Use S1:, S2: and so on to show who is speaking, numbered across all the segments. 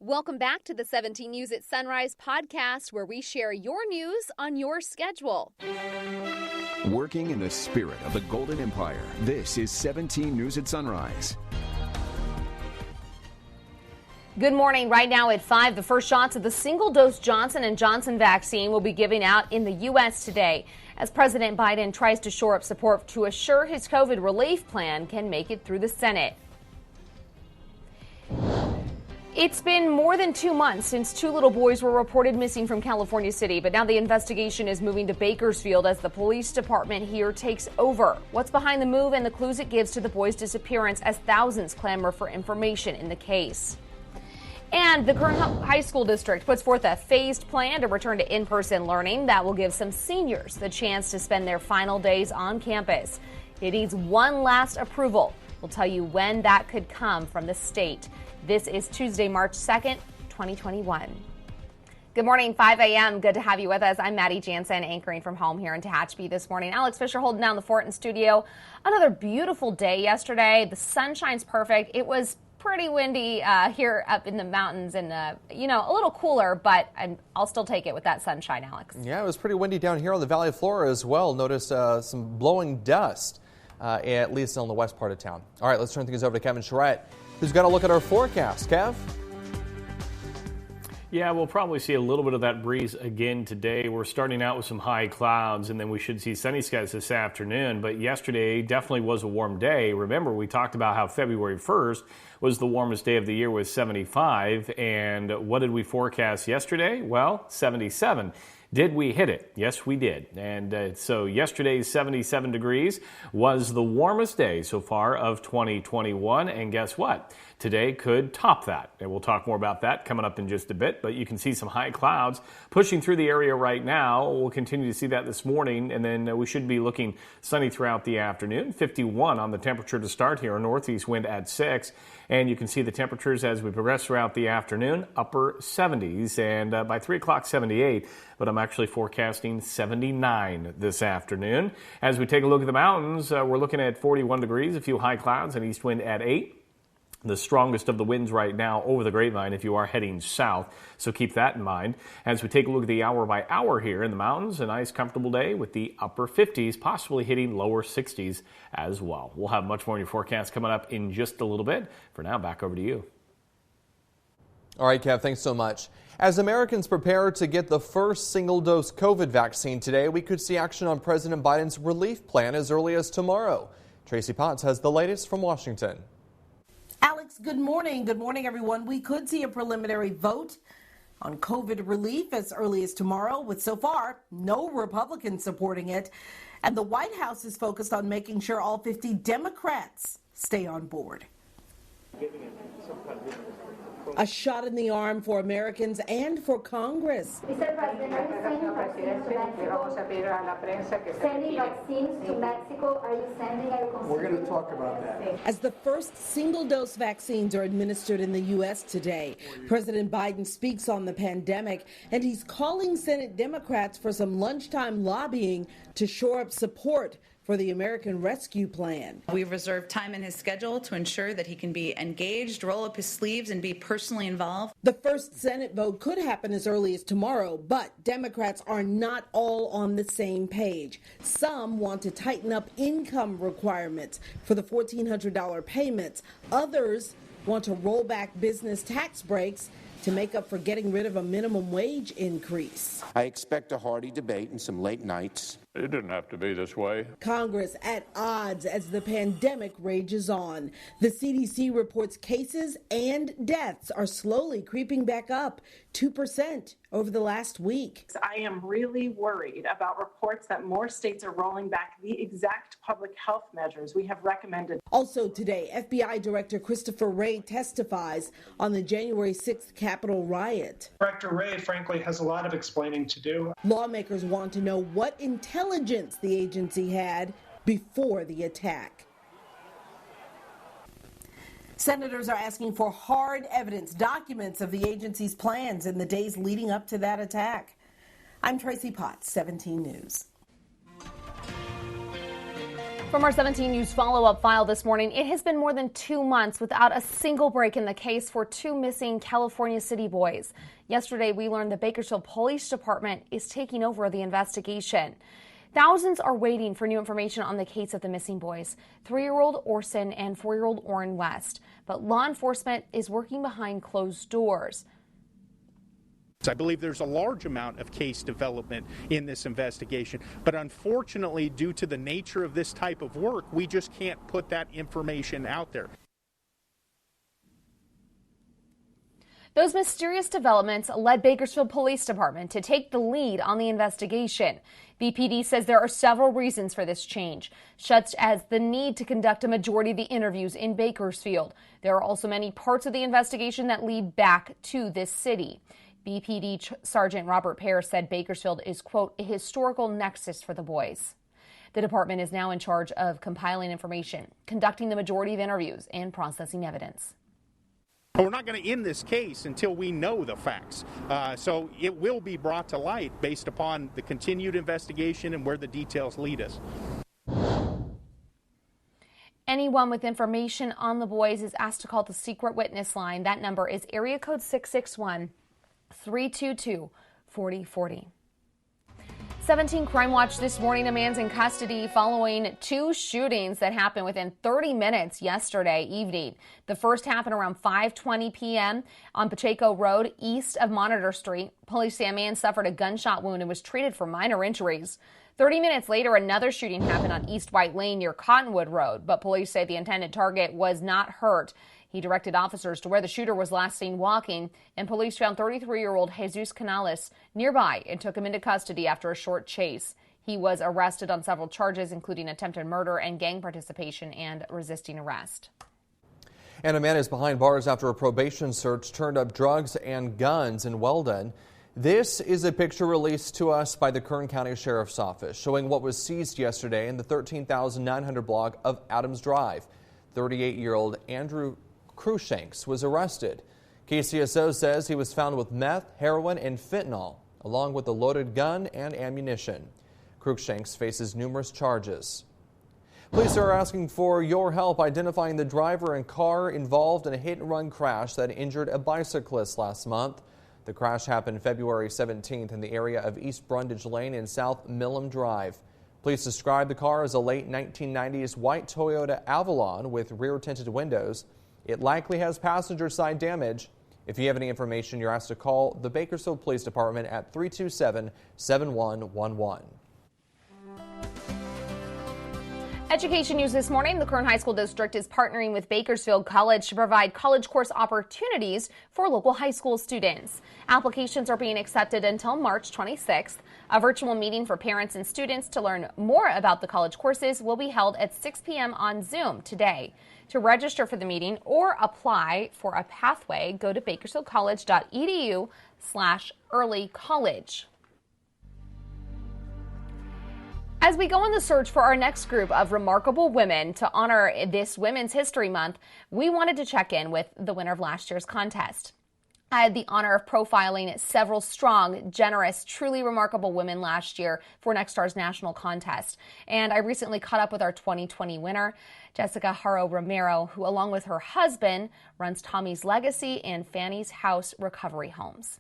S1: Welcome back to the 17 News at Sunrise podcast, where we share your news on your schedule.
S2: Working in the spirit of the Golden Empire, this is 17 News at Sunrise.
S3: Good morning. Right now at 5, the first shots of the single-dose Johnson & Johnson vaccine will be given out in the U.S. today, as President Biden tries to shore up support to assure his COVID relief plan can make it through the Senate. It's been more than 2 months since 2 little boys were reported missing from California City, but now the investigation is moving to Bakersfield as the police department here takes over. What's behind the move and the clues it gives to the boys' disappearance as thousands clamor for information in the case. And the Kern High School District puts forth a phased plan to return to in-person learning that will give some seniors the chance to spend their final days on campus. It needs one last approval. We'll tell you when that could come from the state. This is Tuesday, March 2nd, 2021. Good morning, 5 a.m. Good to have you with us. I'm Maddie Jansen, anchoring from home here in Tehachapi this morning. Alex Fisher holding down the fort in studio. Another beautiful day yesterday. The sun shines perfect. It was pretty windy here up in the mountains and, a little cooler, but I'll still take it with that sunshine, Alex.
S4: Yeah, it was pretty windy down here on the Valley floor as well. Noticed some blowing dust, at least on the west part of town. All right, let's turn things over to Kevin Charette, who's got a look at our forecast. Kev?
S5: Yeah, we'll probably see a little bit of that breeze again today. We're starting out with some high clouds, and then we should see sunny skies this afternoon. But yesterday definitely was a warm day. Remember, we talked about how February 1st was the warmest day of the year with 75. And what did we forecast yesterday? Well, 77. Did we hit it? Yes, we did. And so yesterday's 77 degrees was the warmest day so far of 2021. And guess what? Today could top that. And we'll talk more about that coming up in just a bit. But you can see some high clouds pushing through the area right now. We'll continue to see that this morning. And then we should be looking sunny throughout the afternoon. 51 on the temperature to start here. A northeast wind at 6. And you can see the temperatures as we progress throughout the afternoon, upper 70s. And by 3 o'clock, 78. But I'm actually forecasting 79 this afternoon. As we take a look at the mountains, we're looking at 41 degrees, a few high clouds, and east wind at 8. The strongest of the winds right now over the Grapevine if you are heading south, so keep that in mind. As we take a look at the hour by hour here in the mountains, a nice comfortable day with the upper 50s, possibly hitting lower 60s as well. We'll have much more in your forecast coming up in just a little bit. For now, back over to you.
S4: All right, Kev, thanks so much. As Americans prepare to get the first single-dose COVID vaccine today, we could see action on President Biden's relief plan as early as tomorrow. Tracy Potts has the latest from Washington.
S6: Alex, good morning. Good morning, everyone. We could see a preliminary vote on COVID relief as early as tomorrow, with so far no Republicans supporting it. And the White House is focused on making sure all 50 Democrats stay on board. A shot in the arm for Americans and for Congress.
S7: Mr. President, are you sending vaccines to Mexico? Are you sending vaccines?
S8: We're going to talk about that.
S6: As the first single-dose vaccines are administered in the U.S. today, President Biden speaks on the pandemic, and he's calling Senate Democrats for some lunchtime lobbying to shore up support for the American Rescue Plan.
S9: We've reserved time in his schedule to ensure that he can be engaged, roll up his sleeves, and be personally involved.
S6: The first Senate vote could happen as early as tomorrow, but Democrats are not all on the same page. Some want to tighten up income requirements for the $1,400 payments. Others want to roll back business tax breaks to make up for getting rid of a minimum wage increase.
S10: I expect a hearty debate and some late nights.
S11: It didn't have to be this way.
S6: Congress at odds as the pandemic rages on. The CDC reports cases and deaths are slowly creeping back up 2% over the last week.
S12: I am really worried about reports that more states are rolling back the exact public health measures we have recommended.
S6: Also today, FBI Director Christopher Wray testifies on the January 6th Capitol riot.
S13: Director Wray, frankly, has a lot of explaining to do.
S6: Lawmakers want to know what intelligence the agency had before the attack. Senators are asking for hard evidence, documents of the agency's plans in the days leading up to that attack. I'm Tracy Potts, 17 News.
S3: From our 17 News follow-up file this morning, it has been more than 2 months without a single break in the case for 2 missing California City boys. Yesterday, we learned the Bakersfield Police Department is taking over the investigation. Thousands are waiting for new information on the case of the missing boys, 3-year-old Orson and 4-year-old Oren West. But law enforcement is working behind closed doors.
S8: I believe there's a large amount of case development in this investigation, but unfortunately, due to the nature of this type of work, we just can't put that information out there.
S3: Those mysterious developments led Bakersfield Police Department to take the lead on the investigation. BPD says there are several reasons for this change, such as the need to conduct a majority of the interviews in Bakersfield. There are also many parts of the investigation that lead back to this city. BPD Sergeant Robert Pear said Bakersfield is, quote, a historical nexus for the boys. The department is now in charge of compiling information, conducting the majority of interviews, and processing evidence.
S8: We're not going to end this case until we know the facts. So it will be brought to light based upon the continued investigation and where the details lead us.
S3: Anyone with information on the boys is asked to call the secret witness line. That number is area code 661-322-4040. 17 Crime Watch this morning. A man's in custody following 2 shootings that happened within 30 minutes yesterday evening. The first happened around 5:20 p.m. on Pacheco Road, east of Monitor Street. Police say a man suffered a gunshot wound and was treated for minor injuries. 30 minutes later, another shooting happened on East White Lane near Cottonwood Road, but police say the intended target was not hurt. He directed officers to where the shooter was last seen walking, and police found 33-year-old Jesus Canales nearby and took him into custody after a short chase. He was arrested on several charges, including attempted murder and gang participation and resisting arrest.
S4: And a man is behind bars after a probation search turned up drugs and guns in Weldon. This is a picture released to us by the Kern County Sheriff's Office showing what was seized yesterday in the 13,900 block of Adams Drive. 38-year-old Andrew Cruikshanks was arrested. KCSO says he was found with meth, heroin, and fentanyl, along with a loaded gun and ammunition. Cruikshanks faces numerous charges. Police are asking for your help identifying the driver and car involved in a hit-and-run crash that injured a bicyclist last month. The crash happened February 17th in the area of East Brundage Lane and South Millam Drive. Police described the car as a late 1990s white Toyota Avalon with rear-tinted windows. It likely has passenger side damage. If you have any information, you're asked to call the Bakersfield Police Department at 327-7111.
S3: Education news this morning. The Kern High School District is partnering with Bakersfield College to provide college course opportunities for local high school students. Applications are being accepted until March 26th. A virtual meeting for parents and students to learn more about the college courses will be held at 6 p.m. on Zoom today. To register for the meeting or apply for a pathway, go to bakersfieldcollege.edu/earlycollege. As we go on the search for our next group of remarkable women to honor this Women's History Month, we wanted to check in with the winner of last year's contest. I had the honor of profiling several strong, generous, truly remarkable women last year for Next Star's national contest. And I recently caught up with our 2020 winner, Jessica Haro Romero, who along with her husband runs Tommy's Legacy and Fanny's House Recovery Homes.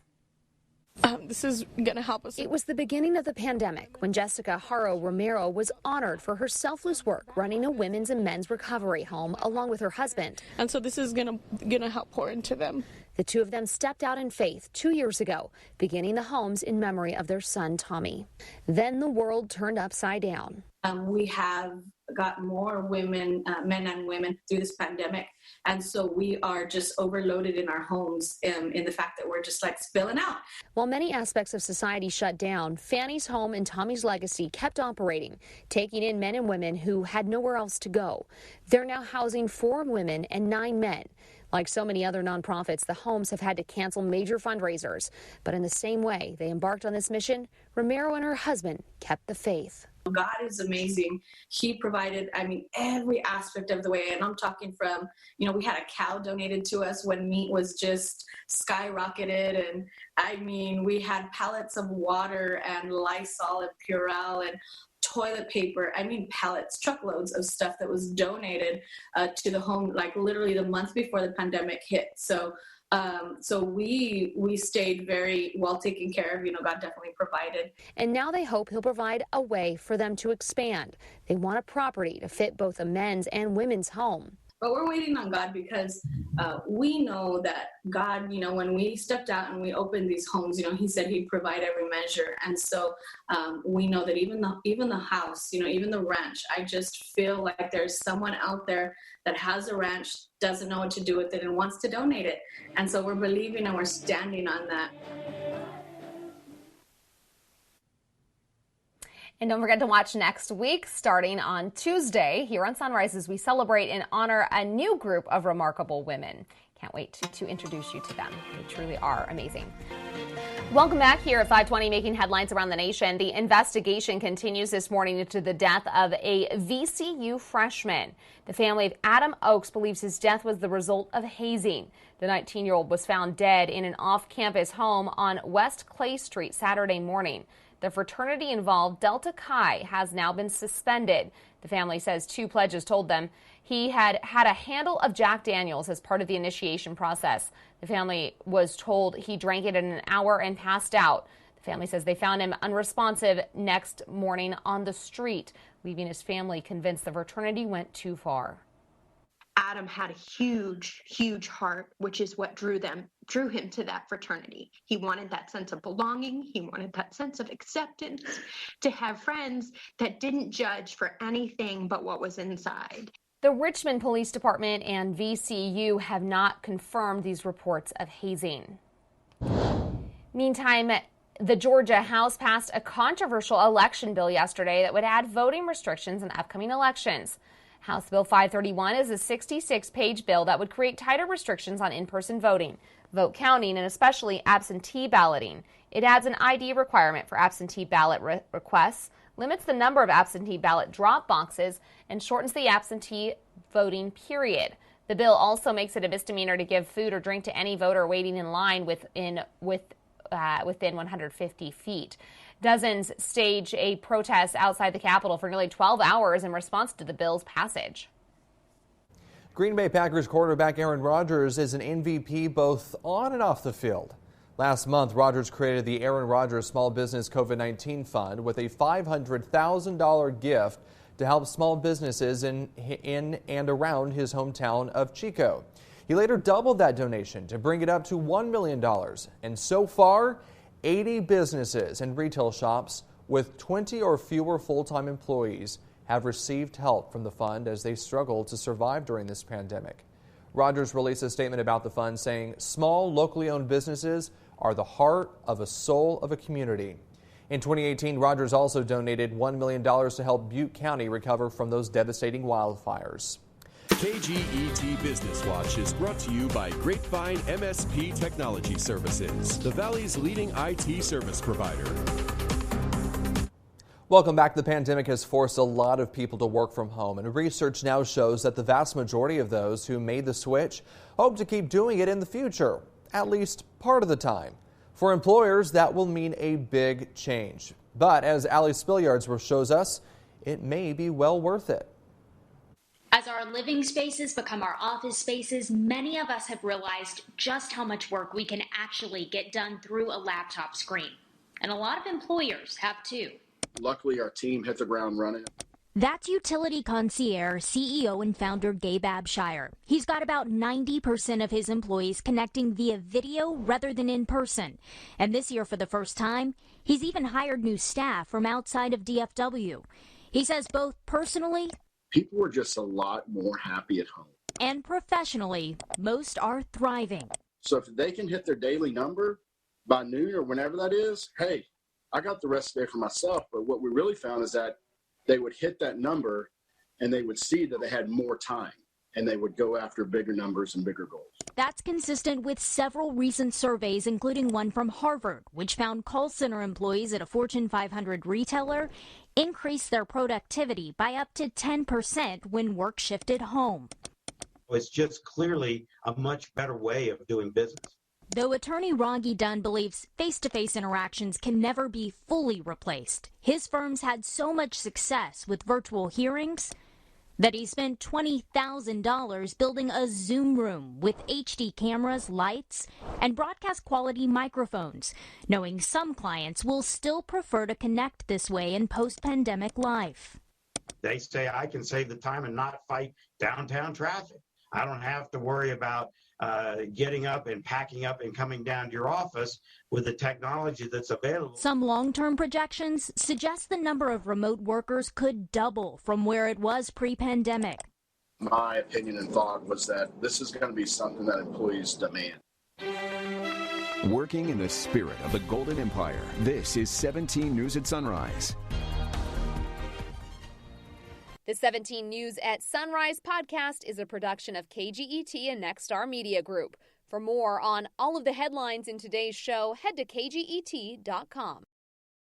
S11: This is going to help us.
S3: It was the beginning of the pandemic when Jessica Haro Romero was honored for her selfless work running a women's and men's recovery home along with her husband.
S11: And so this is going to help pour into them.
S3: The two of them stepped out in faith 2 years ago, beginning the homes in memory of their son, Tommy. Then the world turned upside down.
S14: We have got more women, men and women through this pandemic. And so we are just overloaded in our homes in the fact that we're just like spilling out.
S3: While many aspects of society shut down, Fanny's Home and Tommy's Legacy kept operating, taking in men and women who had nowhere else to go. They're now housing 4 women and 9 men. Like so many other nonprofits, the homes have had to cancel major fundraisers. But in the same way they embarked on this mission, Romero and her husband kept the faith.
S14: God is amazing. He provided, every aspect of the way. And I'm talking from, we had a cow donated to us when meat was just skyrocketed. And we had pallets of water and Lysol and Purell and toilet paper, pallets, truckloads of stuff that was donated to the home, like literally the month before the pandemic hit. So we stayed very well taken care of. God definitely provided.
S3: And now they hope he'll provide a way for them to expand. They want a property to fit both a men's and women's home.
S14: But we're waiting on God because we know that God, when we stepped out and we opened these homes, he said he'd provide every measure. And so we know that even the house, even the ranch, I just feel like there's someone out there that has a ranch, doesn't know what to do with it and wants to donate it. And so we're believing and we're standing on that.
S3: And don't forget to watch next week, starting on Tuesday, here on Sunrise, as we celebrate and honor a new group of remarkable women. Can't wait to introduce you to them. They truly are amazing. Welcome back here at 520, making headlines around the nation. The investigation continues this morning into the death of a VCU freshman. The family of Adam Oakes believes his death was the result of hazing. The 19-year-old was found dead in an off-campus home on West Clay Street Saturday morning. The fraternity involved, Delta Chi, has now been suspended. The family says 2 pledges told them he had a handle of Jack Daniels as part of the initiation process. The family was told he drank it in an hour and passed out. The family says they found him unresponsive next morning on the street, leaving his family convinced the fraternity went too far.
S15: Adam had a huge, huge heart, which is what drew him to that fraternity. He wanted that sense of belonging. He wanted that sense of acceptance, to have friends that didn't judge for anything but what was inside.
S3: The Richmond Police Department and VCU have not confirmed these reports of hazing. Meantime, the Georgia House passed a controversial election bill yesterday that would add voting restrictions in upcoming elections. House Bill 531 is a 66-page bill that would create tighter restrictions on in-person voting, vote counting, and especially absentee balloting. It adds an ID requirement for absentee ballot requests, limits the number of absentee ballot drop boxes, and shortens the absentee voting period. The bill also makes it a misdemeanor to give food or drink to any voter waiting in line within 150 feet. Dozens staged a protest outside the Capitol for nearly 12 hours in response to the bill's passage.
S4: Green Bay Packers quarterback Aaron Rodgers is an MVP both on and off the field. Last month, Rodgers created the Aaron Rodgers Small Business COVID-19 Fund with a $500,000 gift to help small businesses in and around his hometown of Chico. He later doubled that donation to bring it up to $1 million. And so far, 80 businesses and retail shops with 20 or fewer full-time employees have received help from the fund as they struggle to survive during this pandemic. Rodgers released a statement about the fund saying small, locally owned businesses are the heart of a soul of a community. In 2018, Rodgers also donated $1 million to help Butte County recover from those devastating wildfires.
S16: KGET Business Watch is brought to you by Grapevine MSP Technology Services, the Valley's leading IT service provider.
S4: Welcome back. The pandemic has forced a lot of people to work from home, and research now shows that the vast majority of those who made the switch hope to keep doing it in the future, at least part of the time. For employers, that will mean a big change. But as Allie Spilliards shows us, it may be well worth it.
S17: As our living spaces become our office spaces, many of us have realized just how much work we can actually get done through a laptop screen. And a lot of employers have too.
S18: Luckily, our team hit the ground running.
S19: That's Utility Concierge CEO and founder Gabe Abshire. He's got about 90% of his employees connecting via video rather than in person. And this year, for the first time, he's even hired new staff from outside of DFW. He says both personally,
S18: people are just a lot more happy at home.
S19: And professionally, most are thriving.
S18: So if they can hit their daily number by noon or whenever that is, hey, I got the rest of the day for myself. But what we really found is that they would hit that number and they would see that they had more time and they would go after bigger numbers and bigger goals.
S19: That's consistent with several recent surveys, including one from Harvard, which found call center employees at a Fortune 500 retailer increased their productivity by up to 10% when work shifted home.
S20: It's just clearly a much better way of doing business.
S19: Though attorney Raghi Dunn believes face-to-face interactions can never be fully replaced, his firm's had so much success with virtual hearings that he spent $20,000 building a Zoom room with HD cameras, lights, and broadcast quality microphones, knowing some clients will still prefer to connect this way in post-pandemic life.
S20: They say I can save the time and not fight downtown traffic. I don't have to worry about getting up and packing up and coming down to your office with the technology that's available.
S19: Some long-term projections suggest the number of remote workers could double from where it was pre-pandemic.
S18: My opinion and thought was that this is going to be something that employees demand.
S2: Working in the spirit of the Golden Empire, this is 17 News at Sunrise.
S1: The 17 News at Sunrise podcast is a production of KGET and Nexstar Media Group. For more on all of the headlines in today's show, head to kget.com.